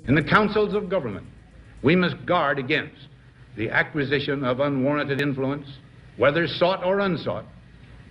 In the councils of government, we must guard against the acquisition of unwarranted influence, whether sought or unsought,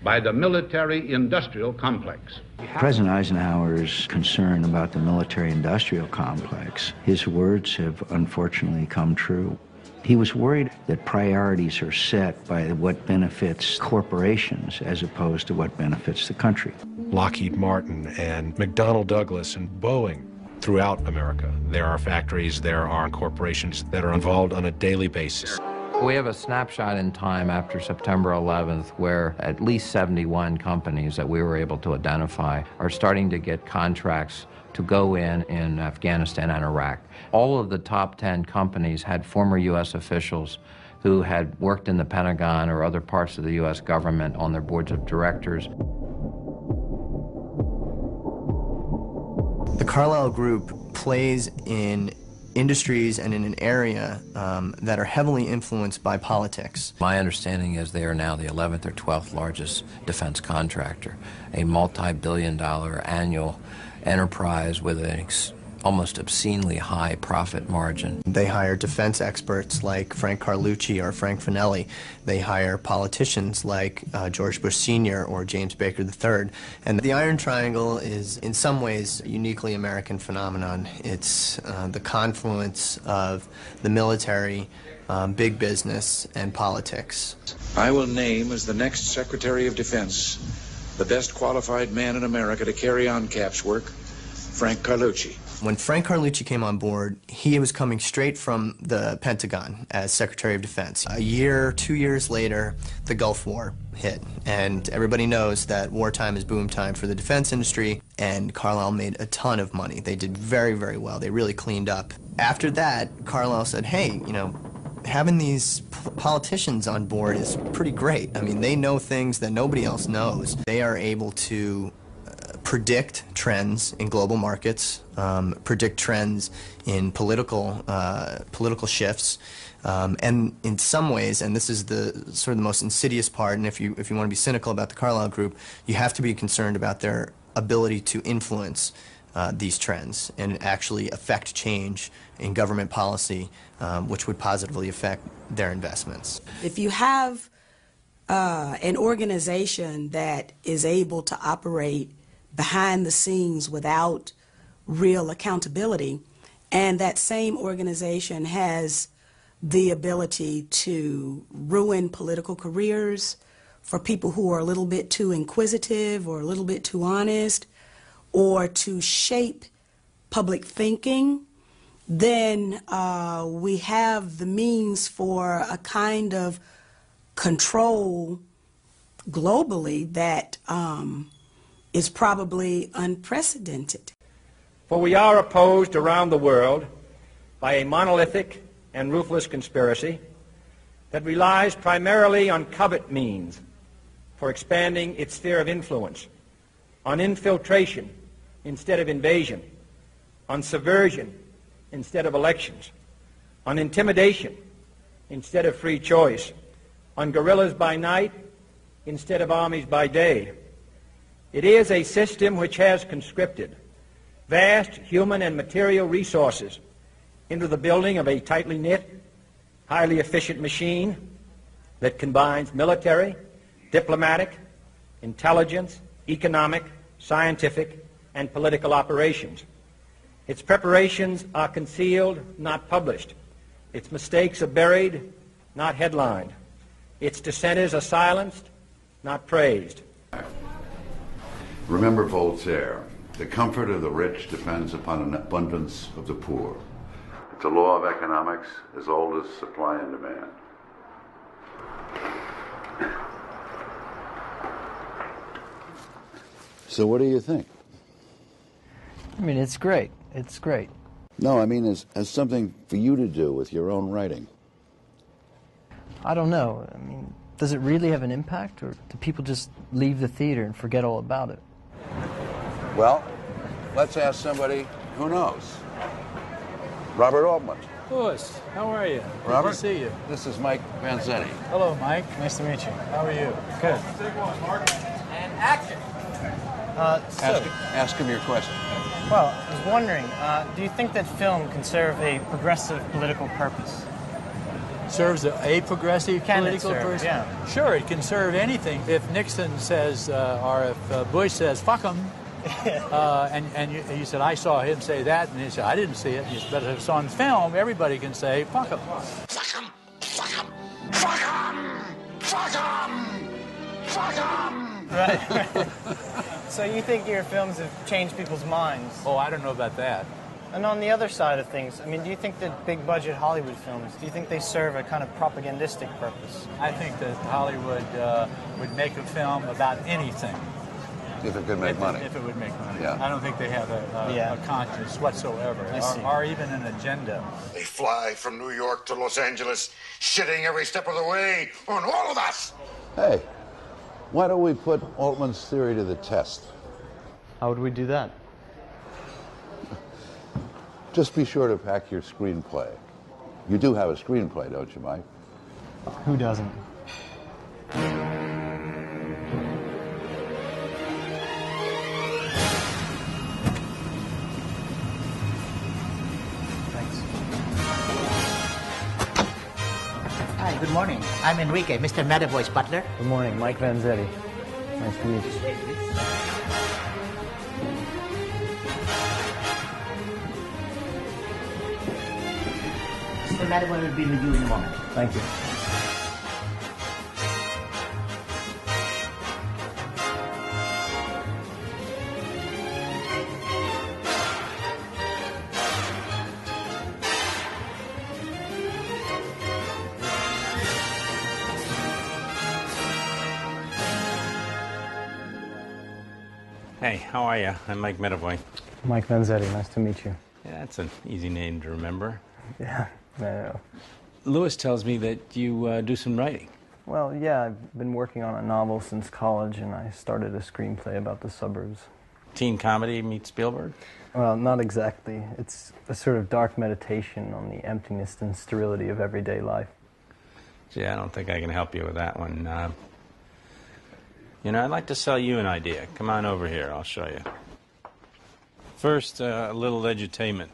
by the military-industrial complex. President Eisenhower's concern about the military-industrial complex, his words have unfortunately come true. He was worried that priorities are set by what benefits corporations as opposed to what benefits the country. Lockheed Martin and McDonnell Douglas and Boeing throughout America. There are factories, there are corporations that are involved on a daily basis. We have a snapshot in time after September 11th where at least 71 companies that we were able to identify are starting to get contracts to go in Afghanistan and Iraq. All of the top 10 companies had former U.S. officials who had worked in the Pentagon or other parts of the U.S. government on their boards of directors. The Carlyle Group plays in industries and in an area that are heavily influenced by politics. My understanding is they are now the 11th or 12th largest defense contractor, a multi-billion-dollar annual enterprise with an almost obscenely high profit margin. They hire defense experts like Frank Carlucci or Frank Finelli. They hire politicians like George Bush Sr. or James Baker III. And the Iron Triangle is, in some ways, a uniquely American phenomenon. It's the confluence of the military, big business, and politics. I will name as the next Secretary of Defense the best qualified man in America to carry on CAP's work, Frank Carlucci. When Frank Carlucci came on board, he was coming straight from the Pentagon as Secretary of Defense. A year, 2 years later, the Gulf War hit, and everybody knows that wartime is boom time for the defense industry, and Carlyle made a ton of money. They did very, very well. They really cleaned up. After that, Carlyle said, hey, you know, having these politicians on board is pretty great. I mean, they know things that nobody else knows. They are able to predict trends in global markets, predict trends in political shifts, and in some ways, and this is the sort of the most insidious part, and if you want to be cynical about the Carlyle Group, you have to be concerned about their ability to influence these trends and actually affect change in government policy, which would positively affect their investments. If you have an organization that is able to operate behind the scenes without real accountability, and that same organization has the ability to ruin political careers for people who are a little bit too inquisitive or a little bit too honest, or to shape public thinking, then we have the means for a kind of control globally that is probably unprecedented. For we are opposed around the world by a monolithic and ruthless conspiracy that relies primarily on covert means for expanding its sphere of influence, on infiltration instead of invasion, on subversion instead of elections, on intimidation instead of free choice, on guerrillas by night instead of armies by day. It is a system which has conscripted vast human and material resources into the building of a tightly knit, highly efficient machine that combines military, diplomatic, intelligence, economic, scientific, and political operations. Its preparations are concealed, not published. Its mistakes are buried, not headlined. Its dissenters are silenced, not praised. Remember Voltaire, the comfort of the rich depends upon an abundance of the poor. It's a law of economics as old as supply and demand. So what do you think? I mean, it's great. It's great. No, I mean as something for you to do with your own writing. I don't know. I mean, does it really have an impact, or do people just leave the theater and forget all about it? Well, let's ask somebody who knows. Robert Altman. Louis, how are you? Robert? Good to see you. This is Mike Vanzetti. Hello, Mike. Nice to meet you. How are you? Good. And action. Ask him your question. Well, I was wondering, do you think that film can serve a progressive political purpose? Serves a progressive political purpose? Yeah. Sure, it can serve anything. If Nixon says, or if Bush says, fuck him, and you said, I saw him say that, and he said, I didn't see it. But if it's on film, everybody can say, fuck him. Fuck him! Fuck him! Fuck him! Fuck him! Fuck him! Right. So you think your films have changed people's minds? Oh, I don't know about that. And on the other side of things, I mean, do you think that big-budget Hollywood films, do you think they serve a kind of propagandistic purpose? I think that Hollywood would make a film about anything. If it could make money. If it would make money. Yeah. I don't think they have a conscience whatsoever, or even an agenda. They fly from New York to Los Angeles, shitting every step of the way on all of us. Hey, why don't we put Altman's theory to the test? How would we do that? Just be sure to pack your screenplay. You do have a screenplay, don't you, Mike? Who doesn't? Hi, good morning. I'm Enrique, Mr. Metaboy's butler. Good morning, Mike Vanzetti. Nice to meet you. Mr. Metaboy will be with you in a moment. Thank you. Hey, how are you? I'm Mike Metaboy. Mike Vanzetti, nice to meet you. Yeah, that's an easy name to remember. Yeah, I know. Lewis tells me that you do some writing. Well, yeah, I've been working on a novel since college, and I started a screenplay about the suburbs. Teen comedy meets Spielberg? Well, not exactly. It's a sort of dark meditation on the emptiness and sterility of everyday life. Gee, I don't think I can help you with that one. You know, I'd like to sell you an idea. Come on over here, I'll show you. First, a little edutainment.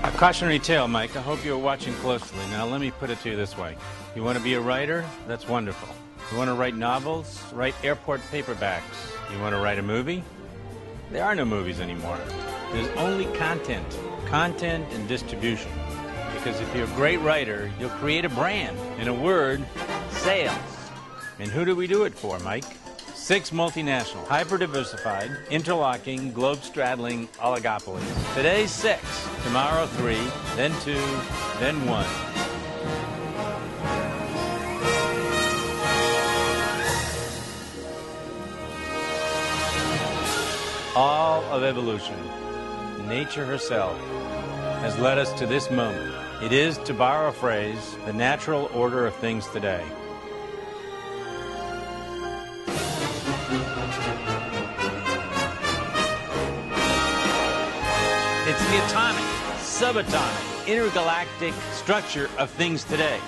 A cautionary tale, Mike. I hope you're watching closely. Now, let me put it to you this way. You want to be a writer? That's wonderful. You want to write novels? Write airport paperbacks. You want to write a movie? There are no movies anymore. There's only content. Content and distribution. Because if you're a great writer, you'll create a brand. In a word, sales. And who do we do it for, Mike? 6 multinational, hyper-diversified, interlocking, globe-straddling oligopolies. Today's 6, tomorrow 3, then 2, then 1. All of evolution, nature herself, has led us to this moment. It is, to borrow a phrase, the natural order of things today. the atomic, subatomic, intergalactic structure of things today.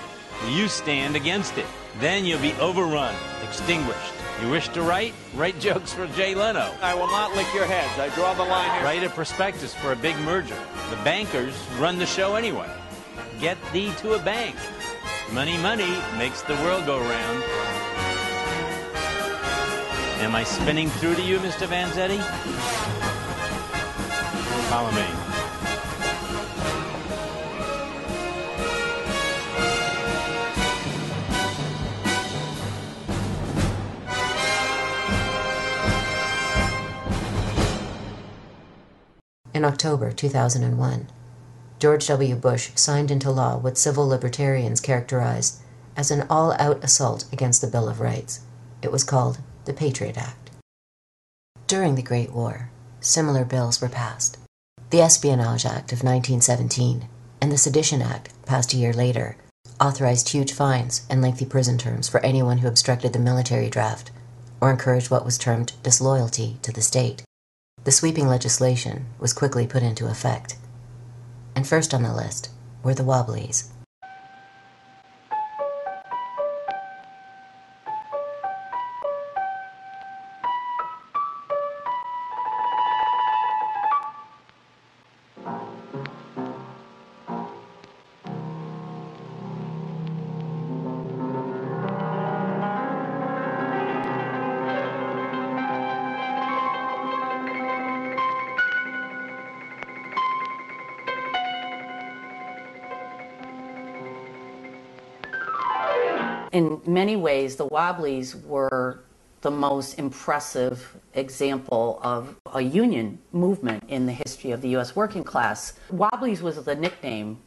You stand against it. Then you'll be overrun, extinguished. You wish to write? Write jokes for Jay Leno. I will not lick your heads. I draw the line here. Write a prospectus for a big merger. The bankers run the show anyway. Get thee to a bank. Money, money makes the world go round. Am I spinning through to you, Mr. Vanzetti? Follow me. In October 2001, George W. Bush signed into law what civil libertarians characterized as an all-out assault against the Bill of Rights. It was called the Patriot Act. During the Great War, similar bills were passed. The Espionage Act of 1917 and the Sedition Act, passed a year later, authorized huge fines and lengthy prison terms for anyone who obstructed the military draft or encouraged what was termed disloyalty to the state. The sweeping legislation was quickly put into effect. And first on the list were the Wobblies. In many ways, the Wobblies were the most impressive example of a union movement in the history of the U.S. working class. Wobblies was the nickname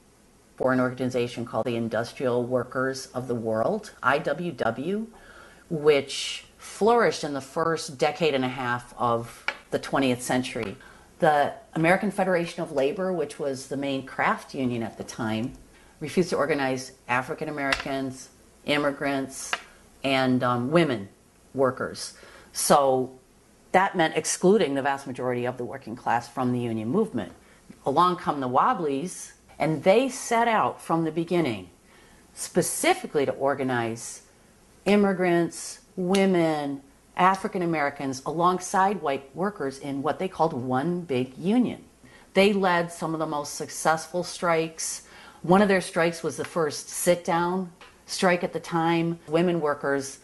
for an organization called the Industrial Workers of the World, IWW, which flourished in the first decade and a half of the 20th century. The American Federation of Labor, which was the main craft union at the time, refused to organize African Americans, immigrants, and women workers. So that meant excluding the vast majority of the working class from the union movement. Along come the Wobblies, and they set out from the beginning specifically to organize immigrants, women, African Americans alongside white workers in what they called one big union. They led some of the most successful strikes. One of their strikes was the first sit-down strike at the time. Women workers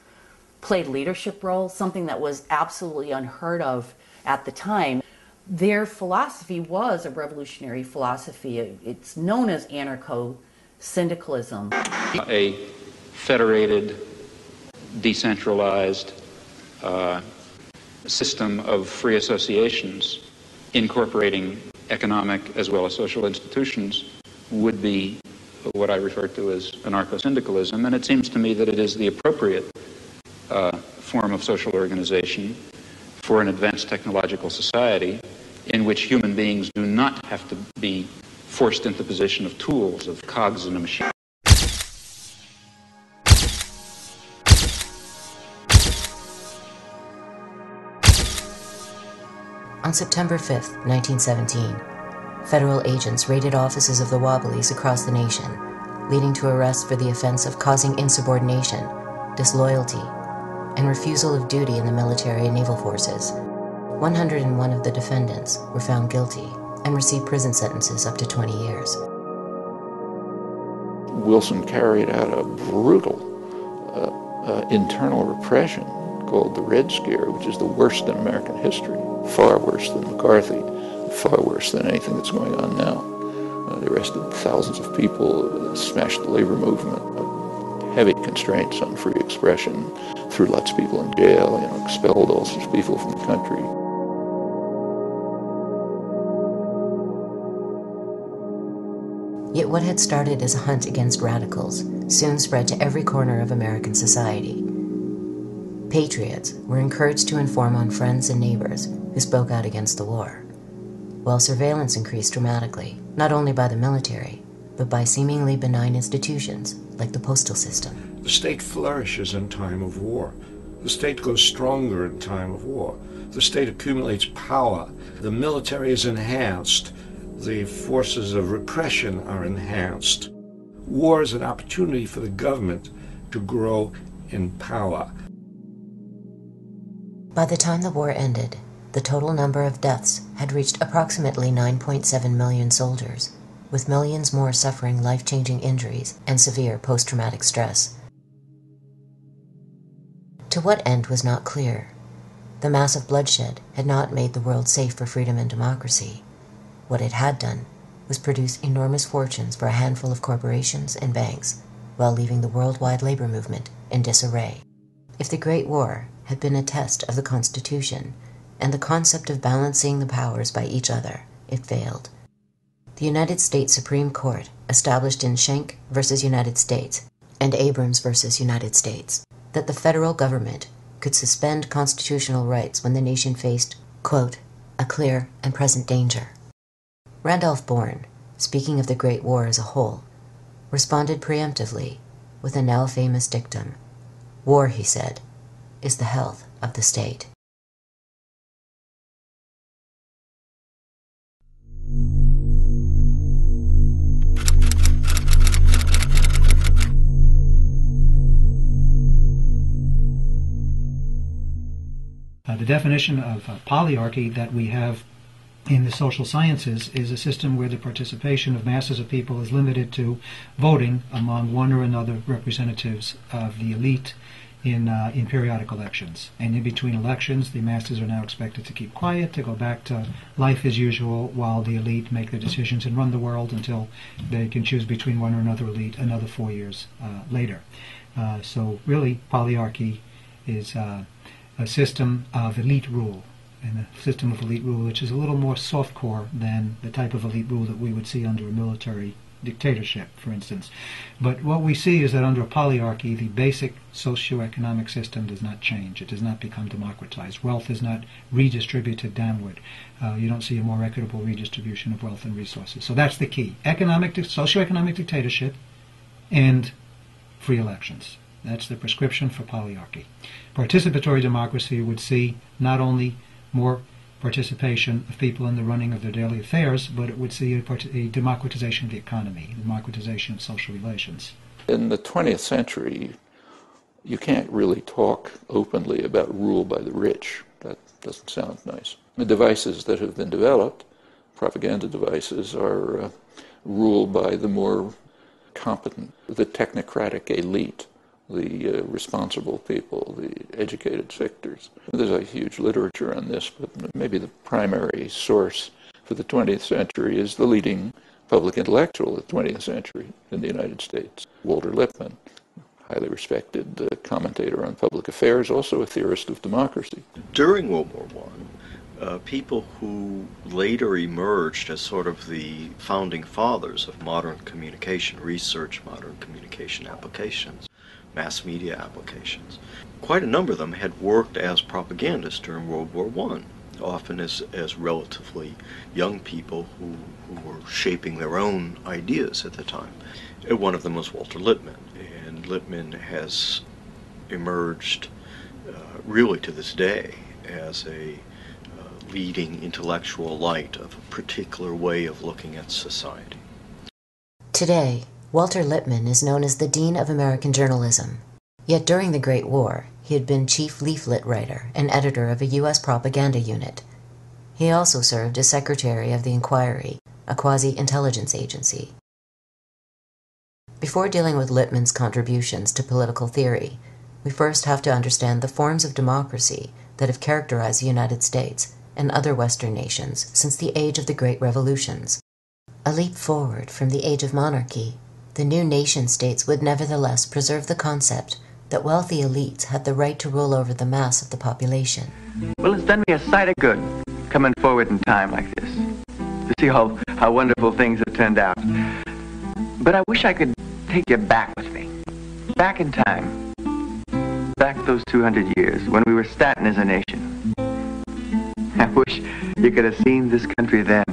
played leadership roles, something that was absolutely unheard of at the time. Their philosophy was a revolutionary philosophy. It's known as anarcho-syndicalism. A federated, decentralized system of free associations incorporating economic as well as social institutions would be what I refer to as anarcho-syndicalism, and it seems to me that it is the appropriate form of social organization for an advanced technological society in which human beings do not have to be forced into the position of tools, of cogs in a machine. On September 5th, 1917, federal agents raided offices of the Wobblies across the nation, leading to arrests for the offense of causing insubordination, disloyalty, and refusal of duty in the military and naval forces. 101 of the defendants were found guilty and received prison sentences up to 20 years. Wilson carried out a brutal internal repression called the Red Scare, which is the worst in American history, far worse than McCarthy, far worse than anything that's going on now. They arrested thousands of people, smashed the labor movement, heavy constraints on free expression, threw lots of people in jail, expelled all sorts of people from the country. Yet what had started as a hunt against radicals soon spread to every corner of American society. Patriots were encouraged to inform on friends and neighbors who spoke out against the war, while surveillance increased dramatically, not only by the military, but by seemingly benign institutions like the postal system. The state flourishes in time of war. The state goes stronger in time of war. The state accumulates power. The military is enhanced. the forces of repression are enhanced. War is an opportunity for the government to grow in power. By the time the war ended, the total number of deaths had reached approximately 9.7 million soldiers, with millions more suffering life-changing injuries and severe post-traumatic stress. To what end was not clear. The massive bloodshed had not made the world safe for freedom and democracy. What it had done was produce enormous fortunes for a handful of corporations and banks, while leaving the worldwide labor movement in disarray. If the Great War had been a test of the Constitution and the concept of balancing the powers by each other, it failed. The United States Supreme Court, established in Schenck versus United States and Abrams versus United States, that the federal government could suspend constitutional rights when the nation faced, quote, a clear and present danger. Randolph Bourne, speaking of the Great War as a whole, responded preemptively with a now famous dictum. War, he said, is the health of the state. The definition of polyarchy that we have in the social sciences is a system where the participation of masses of people is limited to voting among one or another representatives of the elite in periodic elections. And in between elections, the masses are now expected to keep quiet, to go back to life as usual, while the elite make their decisions and run the world until they can choose between one or another elite another 4 years later. So really, polyarchy is a system of elite rule, and a system of elite rule which is a little more soft-core than the type of elite rule that we would see under a military dictatorship, for instance. But what we see is that under a polyarchy, the basic socioeconomic system does not change. It does not become democratized. Wealth is not redistributed downward. You don't see a more equitable redistribution of wealth and resources. So that's the key. Socioeconomic dictatorship and free elections. That's the prescription for polyarchy. Participatory democracy would see not only more participation of people in the running of their daily affairs, but it would see a democratization of the economy, democratization of social relations. In the 20th century, you can't really talk openly about rule by the rich. That doesn't sound nice. The devices that have been developed, propaganda devices, are ruled by the more competent, the technocratic elite, the responsible people, the educated sectors. There's a huge literature on this, but maybe the primary source for the 20th century is the leading public intellectual of the 20th century in the United States, Walter Lippmann, highly respected commentator on public affairs, also a theorist of democracy. During World War I, people who later emerged as sort of the founding fathers of modern communication research, modern communication applications, mass media applications. Quite a number of them had worked as propagandists during World War I, often as relatively young people who were shaping their own ideas at the time. And one of them was Walter Lippmann, and Lippmann has emerged really to this day as a leading intellectual light of a particular way of looking at society. Today, Walter Lippmann is known as the Dean of American Journalism. Yet during the Great War, he had been chief leaflet writer and editor of a U.S. propaganda unit. He also served as secretary of the Inquiry, a quasi-intelligence agency. Before dealing with Lippmann's contributions to political theory, we first have to understand the forms of democracy that have characterized the United States and other Western nations since the age of the Great Revolutions. A leap forward from the age of monarchy, the new nation-states would nevertheless preserve the concept that wealthy elites had the right to rule over the mass of the population. Well, it's done me a sight of good coming forward in time like this, to see how wonderful things have turned out. But I wish I could take you back with me, back in time, back those 200 years when we were starting as a nation. I wish you could have seen this country then.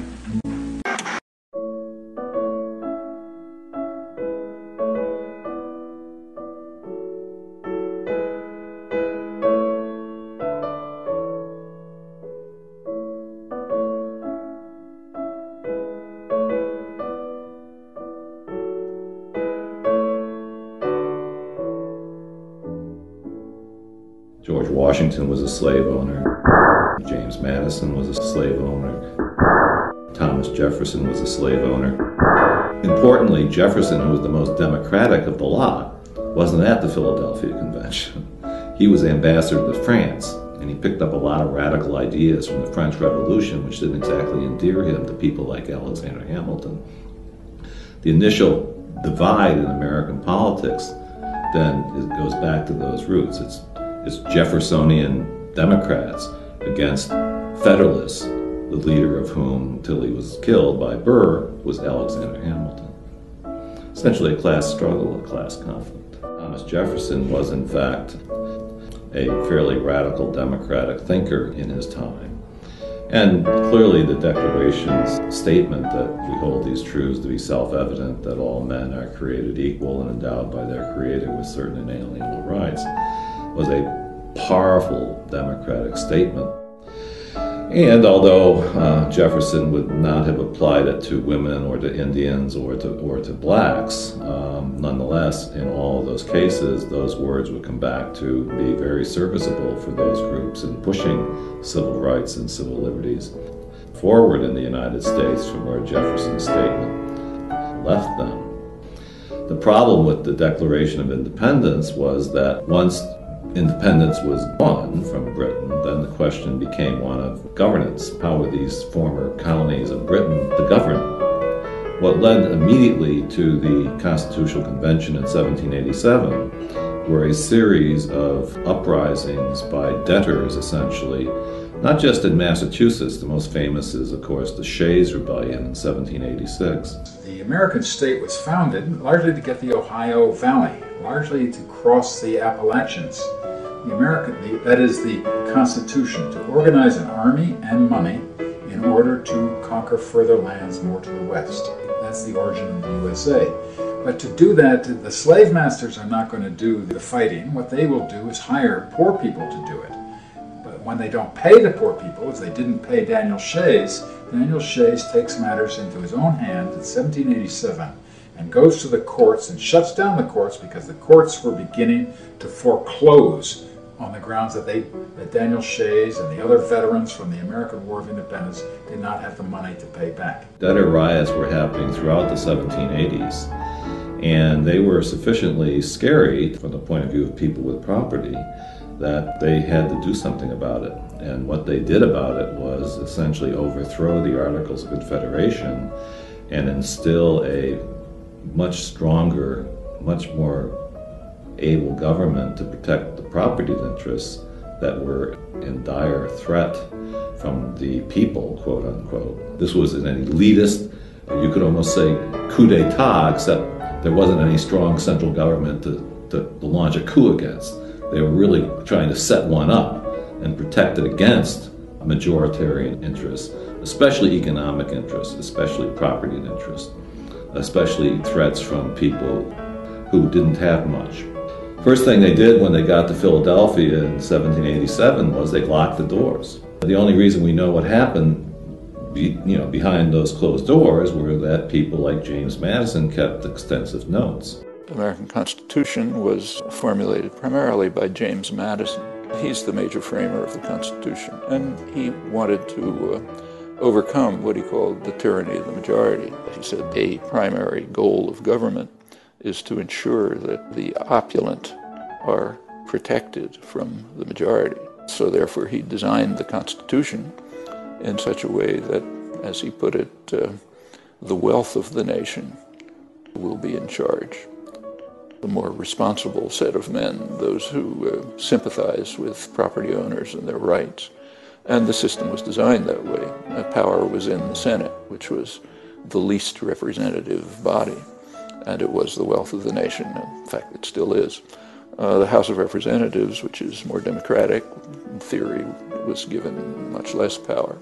George Washington was a slave owner. James Madison was a slave owner. Thomas Jefferson was a slave owner. Importantly, Jefferson, who was the most democratic of the lot, wasn't at the Philadelphia Convention. He was ambassador to France, and he picked up a lot of radical ideas from the French Revolution, which didn't exactly endear him to people like Alexander Hamilton. The initial divide in American politics then goes back to those roots. It's Jeffersonian Democrats against Federalists, the leader of whom, until he was killed by Burr, was Alexander Hamilton. Essentially a class struggle, a class conflict. Thomas Jefferson was, in fact, a fairly radical democratic thinker in his time. And clearly the Declaration's statement that we hold these truths to be self-evident, that all men are created equal and endowed by their Creator with certain inalienable rights, was a powerful democratic statement. And although Jefferson would not have applied it to women or to Indians or to blacks, nonetheless, in all of those cases, those words would come back to be very serviceable for those groups in pushing civil rights and civil liberties forward in the United States from where Jefferson's statement left them. The problem with the Declaration of Independence was that once independence was won from Britain, then the question became one of governance. How were these former colonies of Britain to govern? What led immediately to the Constitutional Convention in 1787 were a series of uprisings by debtors, essentially, not just in Massachusetts. The most famous is, of course, the Shays Rebellion in 1786. The American state was founded largely to get the Ohio Valley, largely to cross the Appalachians. That is the Constitution, to organize an army and money in order to conquer further lands more to the west. That's the origin of the USA. But to do that, the slave masters are not going to do the fighting. What they will do is hire poor people to do it. But when they don't pay the poor people, as they didn't pay Daniel Shays takes matters into his own hands in 1787 and goes to the courts and shuts down the courts because the courts were beginning to foreclose on the grounds that Daniel Shays and the other veterans from the American War of Independence did not have the money to pay back. Debtor riots were happening throughout the 1780s, and they were sufficiently scary from the point of view of people with property that they had to do something about it. And what they did about it was essentially overthrow the Articles of Confederation and instill a much stronger, much more able government to protect the property interests that were in dire threat from the people, quote unquote. This was an elitist, you could almost say coup d'etat, except there wasn't any strong central government to launch a coup against. They were really trying to set one up and protect it against majoritarian interests, especially economic interests, especially property interests, especially threats from people who didn't have much. First thing they did when they got to Philadelphia in 1787 was they locked the doors. The only reason we know what happened behind those closed doors were that people like James Madison kept extensive notes. The American Constitution was formulated primarily by James Madison. He's the major framer of the Constitution, and he wanted to overcome what he called the tyranny of the majority. He said a primary goal of government is to ensure that the opulent are protected from the majority. So therefore he designed the Constitution in such a way that, as he put it, the wealth of the nation will be in charge. The more responsible set of men, those who sympathize with property owners and their rights. And the system was designed that way. Power was in the Senate, which was the least representative body, and it was the wealth of the nation. In fact, it still is. The House of Representatives, which is more democratic, in theory, was given much less power.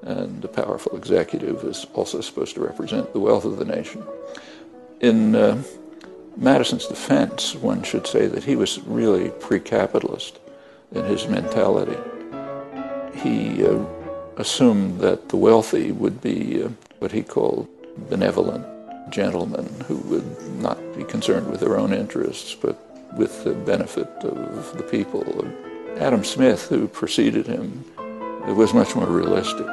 And the powerful executive is also supposed to represent the wealth of the nation. In Madison's defense, one should say that he was really pre-capitalist in his mentality. He assumed that the wealthy would be what he called benevolent gentlemen who would not be concerned with their own interests, but with the benefit of the people. Adam Smith, who preceded him, was much more realistic.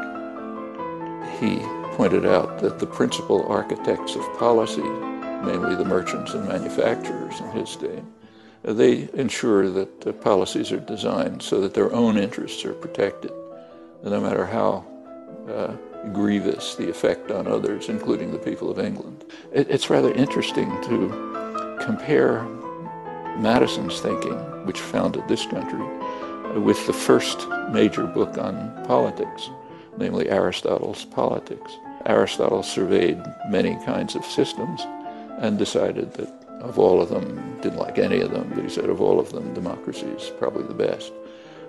He pointed out that the principal architects of policy, namely the merchants and manufacturers in his day, they ensure that policies are designed so that their own interests are protected, no matter how grievous the effect on others, including the people of England. It's rather interesting to compare Madison's thinking, which founded this country, with the first major book on politics, namely Aristotle's Politics. Aristotle surveyed many kinds of systems and decided that of all of them, didn't like any of them, but he said of all of them, democracy is probably the best.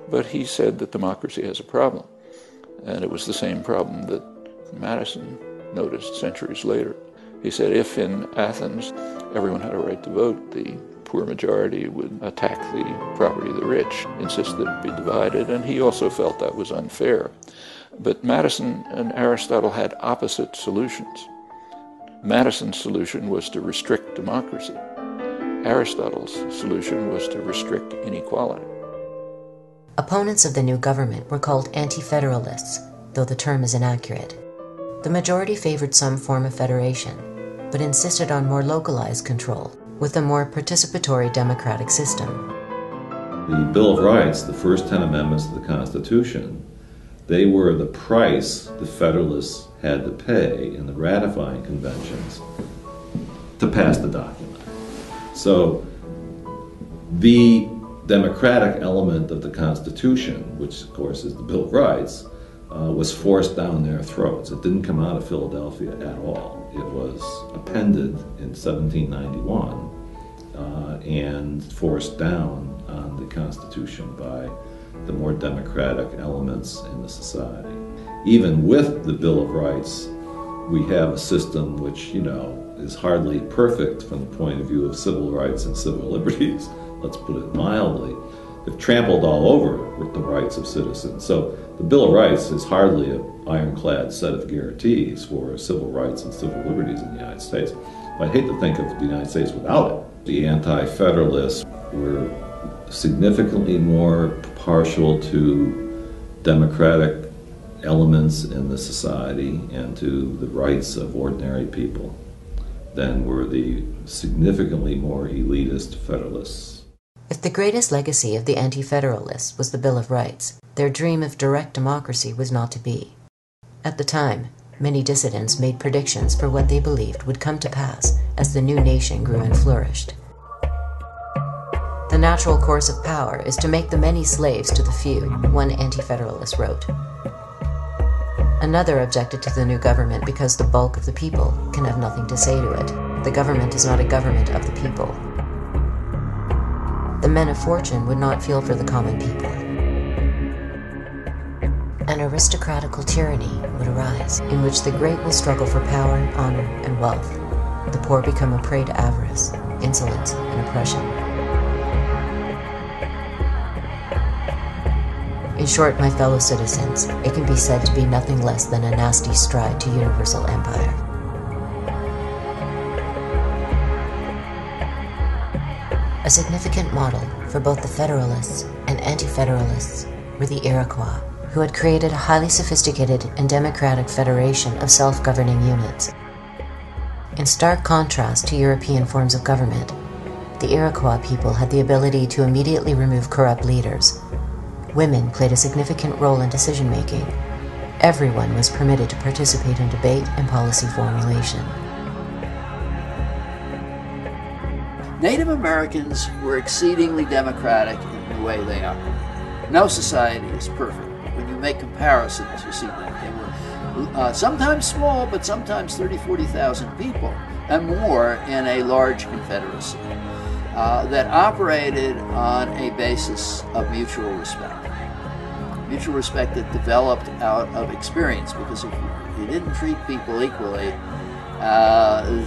But he said that democracy has a problem, and it was the same problem that Madison noticed centuries later. He said if in Athens everyone had a right to vote, the poor majority would attack the property of the rich, insist that it be divided, and he also felt that was unfair. But Madison and Aristotle had opposite solutions. Madison's solution was to restrict democracy. Aristotle's solution was to restrict inequality. Opponents of the new government were called anti-federalists, though the term is inaccurate. The majority favored some form of federation, but insisted on more localized control, with a more participatory democratic system. The Bill of Rights, the first 10 amendments to the Constitution, they were the price the Federalists had to pay in the ratifying conventions to pass the document. So the democratic element of the Constitution, which of course is the Bill of Rights, was forced down their throats. It didn't come out of Philadelphia at all. It was appended in 1791 and forced down on the Constitution by the more democratic elements in the society. Even with the Bill of Rights, we have a system which, is hardly perfect from the point of view of civil rights and civil liberties, let's put it mildly. They've trampled all over with the rights of citizens. So the Bill of Rights is hardly an ironclad set of guarantees for civil rights and civil liberties in the United States. But I'd hate to think of the United States without it. The anti-federalists were significantly more partial to democratic elements in the society and to the rights of ordinary people than were the significantly more elitist federalists. If the greatest legacy of the anti-federalists was the Bill of Rights, their dream of direct democracy was not to be. At the time, many dissidents made predictions for what they believed would come to pass as the new nation grew and flourished. The natural course of power is to make the many slaves to the few, one anti-federalist wrote. Another objected to the new government because the bulk of the people can have nothing to say to it. The government is not a government of the people. The men of fortune would not feel for the common people. An aristocratical tyranny would arise, in which the great will struggle for power, honor, and wealth. The poor become a prey to avarice, insolence, and oppression. In short, my fellow citizens, it can be said to be nothing less than a nasty stride to universal empire. A significant model for both the Federalists and Anti-Federalists were the Iroquois, who had created a highly sophisticated and democratic federation of self-governing units. In stark contrast to European forms of government, the Iroquois people had the ability to immediately remove corrupt leaders. Women played a significant role in decision-making. Everyone was permitted to participate in debate and policy formulation. Native Americans were exceedingly democratic in the way they are. No society is perfect. When you make comparisons, you see that they were sometimes small, but sometimes 30,000, 40,000 people and more in a large confederacy that operated on a basis of mutual respect. Mutual respect that developed out of experience, because if you didn't treat people equally,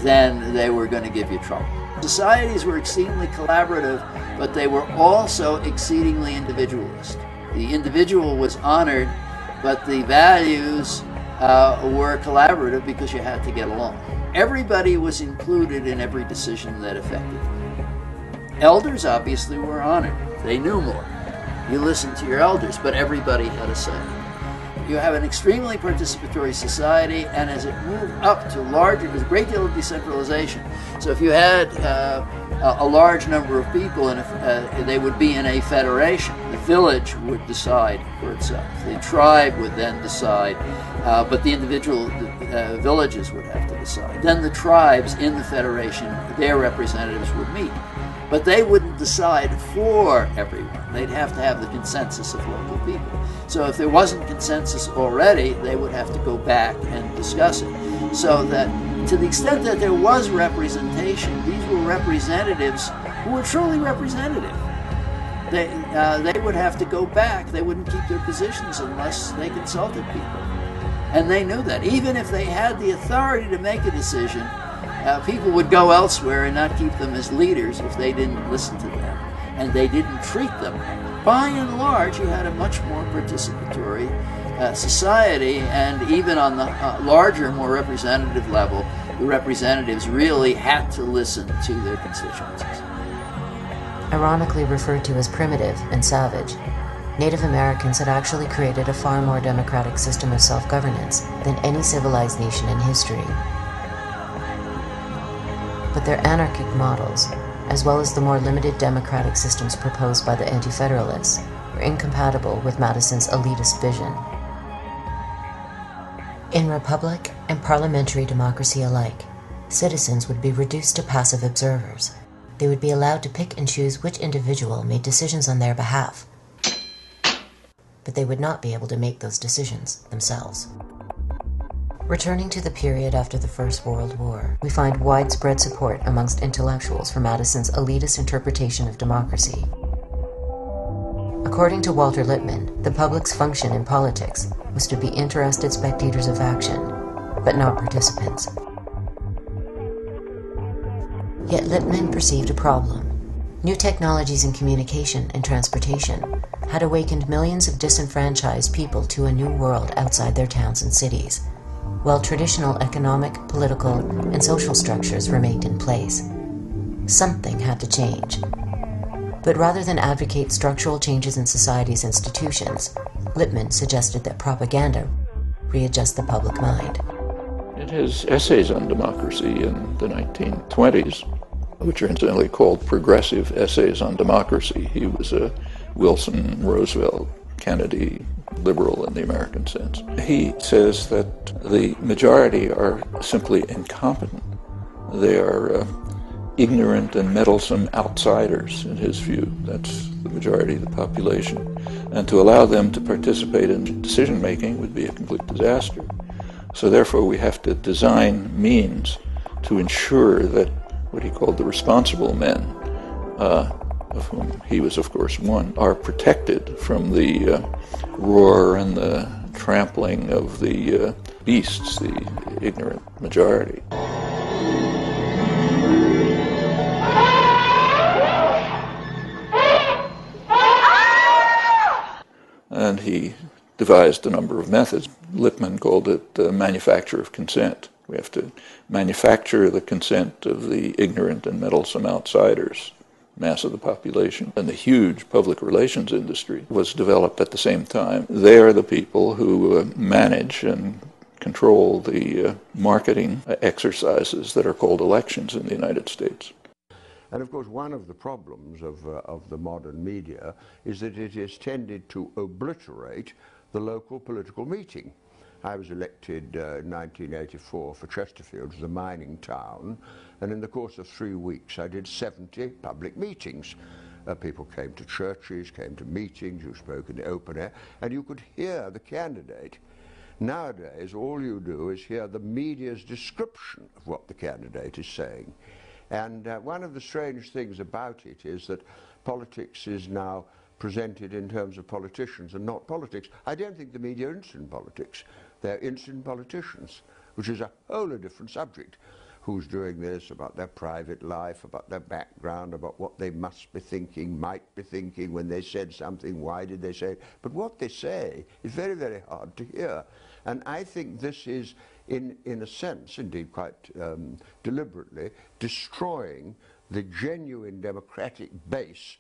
then they were going to give you trouble. Societies were exceedingly collaborative, but they were also exceedingly individualist. The individual was honored, but the values were collaborative because you had to get along. Everybody was included in every decision that affected them. Elders obviously were honored. They knew more. You listened to your elders, but everybody had a say. You have an extremely participatory society, and as it moved up to larger, there's a great deal of decentralization. So if you had a large number of people, and they would be in a federation, the village would decide for itself. The tribe would then decide, but the individual villages would have to decide. Then the tribes in the federation, their representatives would meet. But they wouldn't decide for everyone. They'd have to have the consensus of local people. So if there wasn't consensus already, they would have to go back and discuss it. So that to the extent that there was representation, these were representatives who were truly representative. They would have to go back. They wouldn't keep their positions unless they consulted people. And they knew that. Even if they had the authority to make a decision, people would go elsewhere and not keep them as leaders if they didn't listen to them and they didn't treat them. By and large, you had a much more participatory society, and even on the larger, more representative level, the representatives really had to listen to their constituencies. Ironically referred to as primitive and savage, Native Americans had actually created a far more democratic system of self-governance than any civilized nation in history. But their anarchic models, as well as the more limited democratic systems proposed by the Anti-Federalists, were incompatible with Madison's elitist vision. In republic and parliamentary democracy alike, citizens would be reduced to passive observers. They would be allowed to pick and choose which individual made decisions on their behalf, but they would not be able to make those decisions themselves. Returning to the period after the First World War, we find widespread support amongst intellectuals for Madison's elitist interpretation of democracy. According to Walter Lippmann, the public's function in politics was to be interested spectators of action, but not participants. Yet Lippmann perceived a problem. New technologies in communication and transportation had awakened millions of disenfranchised people to a new world outside their towns and cities, while traditional economic, political, and social structures remained in place. Something had to change. But rather than advocate structural changes in society's institutions, Lippmann suggested that propaganda readjust the public mind. In his essays on democracy in the 1920s, which are incidentally called progressive essays on democracy, he was a Wilson, Roosevelt, Kennedy liberal in the American sense. He says that the majority are simply incompetent. They are ignorant and meddlesome outsiders, in his view. That's the majority of the population. And to allow them to participate in decision-making would be a complete disaster. So therefore we have to design means to ensure that what he called the responsible men, of whom he was of course one, are protected from the roar and the trampling of the beasts, the ignorant majority. And he devised a number of methods. Lippmann called it the manufacture of consent. We have to manufacture the consent of the ignorant and meddlesome outsiders, mass of the population. And the huge public relations industry was developed at the same time. They are the people who manage and control the marketing exercises that are called elections in the United States. And of course, one of the problems of the modern media is that it has tended to obliterate the local political meeting. I was elected in 1984 for Chesterfield, which is a mining town, and in the course of 3 weeks I did 70 public meetings. People came to churches, came to meetings, you spoke in the open air, and you could hear the candidate. Nowadays, all you do is hear the media's description of what the candidate is saying. And one of the strange things about it is that politics is now presented in terms of politicians and not politics. I don't think the media are interested in politics. They're interested in politicians, which is a wholly different subject. Who's doing this, about their private life, about their background, about what they must be thinking, might be thinking when they said something, why did they say it? But what they say is very, very hard to hear. And I think this is, in a sense, indeed quite deliberately, destroying the genuine democratic base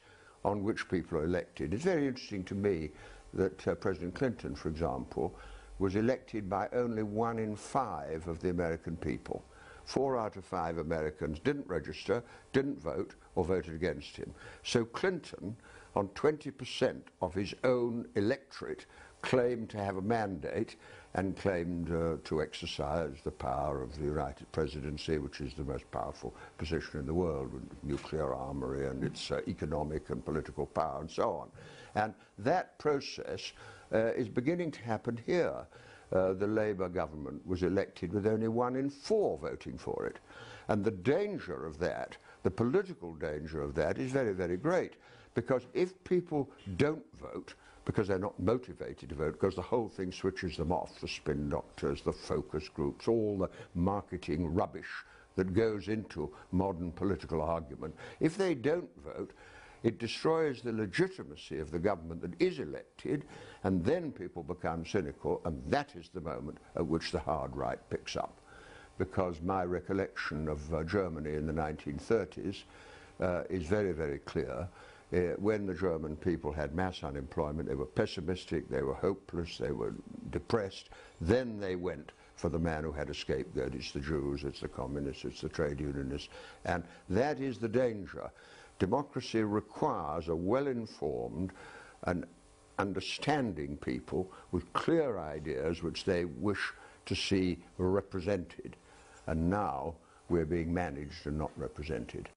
on which people are elected. It's very interesting to me that President Clinton, for example, was elected by only 1 in 5 of the American people. 4 out of 5 Americans didn't register, didn't vote, or voted against him. So Clinton, on 20% of his own electorate, claimed to have a mandate and claimed to exercise the power of the United Presidency, which is the most powerful position in the world, with nuclear armory and its economic and political power and so on. And that process is beginning to happen here. The Labour government was elected with only 1 in 4 voting for it. And the danger of that, the political danger of that, is very, very great. Because if people don't vote, because they're not motivated to vote, because the whole thing switches them off, the spin doctors, the focus groups, all the marketing rubbish that goes into modern political argument, if they don't vote, it destroys the legitimacy of the government that is elected, and then people become cynical, and that is the moment at which the hard right picks up. Because my recollection of Germany in the 1930s is very, very clear. When the German people had mass unemployment, they were pessimistic, they were hopeless, they were depressed. Then they went for the man who had a scapegoat. It's the Jews, it's the communists, it's the trade unionists. And that is the danger. Democracy requires a well-informed and understanding people with clear ideas which they wish to see represented. And now we're being managed and not represented.